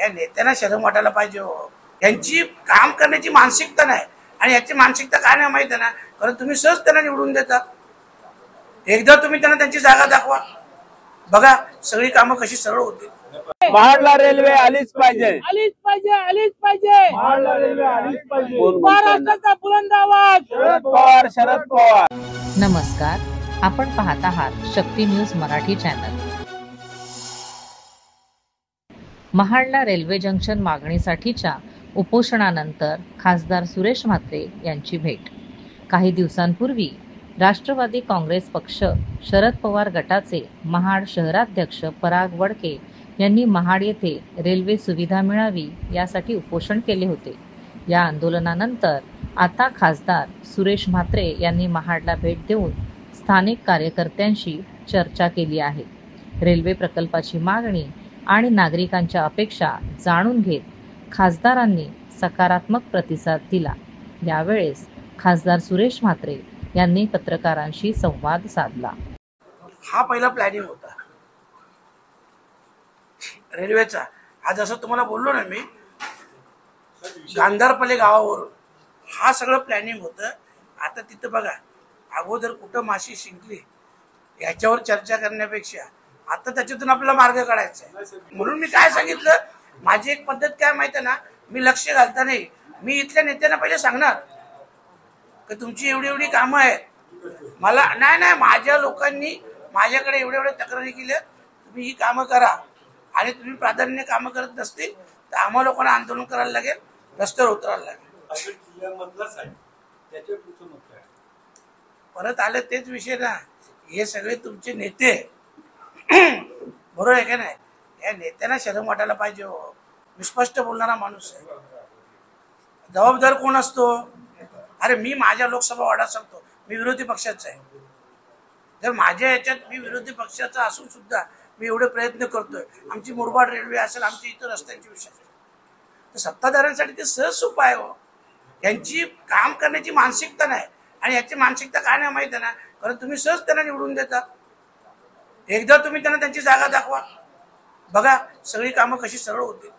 या नेत्यांना शरम वाटायला पाहिजे हो. यांची काम करण्याची मानसिकता नाही आणि याची मानसिकता काय नाही माहिती आहे ना, कारण तुम्ही सहज त्यांना निवडून देता. एकदा तुम्ही त्यांना त्यांची जागा दाखवा, बघा सगळी कामं कशी सरळ होतील. महाडला रेल्वे आलीच पाहिजे, आलीच पाहिजे, आलीच पाहिजे. महाडला रेल्वे आलीच पाहिजे. महाराष्ट्राचा बुलंद आवाज शरद पवार, शरद पवार. नमस्कार, आपण पाहत आहात शक्ती न्यूज मराठी चॅनल. महाडला रेल्वे जंक्शन मागणीसाठीच्या उपोषणानंतर खासदार सुरेश म्हात्रे यांची भेट. काही दिवसांपूर्वी राष्ट्रवादी काँग्रेस पक्ष शरद पवार गटाचे महाड शहराध्यक्ष पराग वडके यांनी महाड येथे रेल्वे सुविधा मिळावी यासाठी उपोषण केले होते. या आंदोलनानंतर आता खासदार सुरेश म्हात्रे यांनी महाडला भेट देऊन स्थानिक कार्यकर्त्यांशी चर्चा केली आहे. रेल्वे प्रकल्पाची मागणी आणि नागरिकांच्या अपेक्षा जाणून घेत खासदारांनी सकारात्मक प्रतिसाद दिला. यावेळेस खासदार सुरेश म्हात्रे यांनी पत्रकारांशी संवाद साधला. हा पहिला प्लॅनिंग होता रेल्वेचा. आज जसं तुम्हाला बोललो ना मी, गांधारपल्ले गावावरून हा सगळं प्लॅनिंग होतं. आता तिथं बघा, अगोदर कुठं माशी शिंकली याच्यावर चर्चा करण्यापेक्षा आता त्याच्यातून आपल्याला मार्ग काढायचा आहे. म्हणून मी काय सांगितलं, माझी एक पद्धत काय माहिती आहे ना, मी लक्ष घालता नाही, मी इथल्या नेत्यांना पहिले सांगणार की तुमची एवढी एवढी कामं आहेत. मला नाही माझ्या लोकांनी माझ्याकडे एवढ्या तक्रारी केल्या, तुम्ही ही कामं करा आणि तुम्ही प्राधान्य कामं करत नसतील तर आम्हा लोकांना आंदोलन करायला लागेल, रस्त्यावर उतरायला लागेल. परत आले तेच विषय ना, हे सगळे तुमचे नेते बरोबर आहे का नाही. या नेत्यांना शरम वाटायला पाहिजे हो. मी स्पष्ट बोलणारा माणूस आहे. जबाबदार कोण असतो? अरे मी माझ्या लोकसभा वार्डात सांगतो, मी विरोधी पक्षाचा आहे. जर माझ्या याच्यात मी विरोधी पक्षाचा असून सुद्धा मी एवढे प्रयत्न करतोय, आमची मुरबाड रेल्वे असेल, आमची इतर रस्त्यांची विषय तर सत्ताधाऱ्यांसाठी ते सहज सोपं आहे हो. यांची काम करण्याची मानसिकता नाही आणि याची मानसिकता काय नाही माहिती आहे ना, कारण तुम्ही सहज त्यांना निवडून देता. एकदा तुम्ही त्यांना त्यांची जागा दाखवा, बघा सगळी कामं कशी सरळ होतील.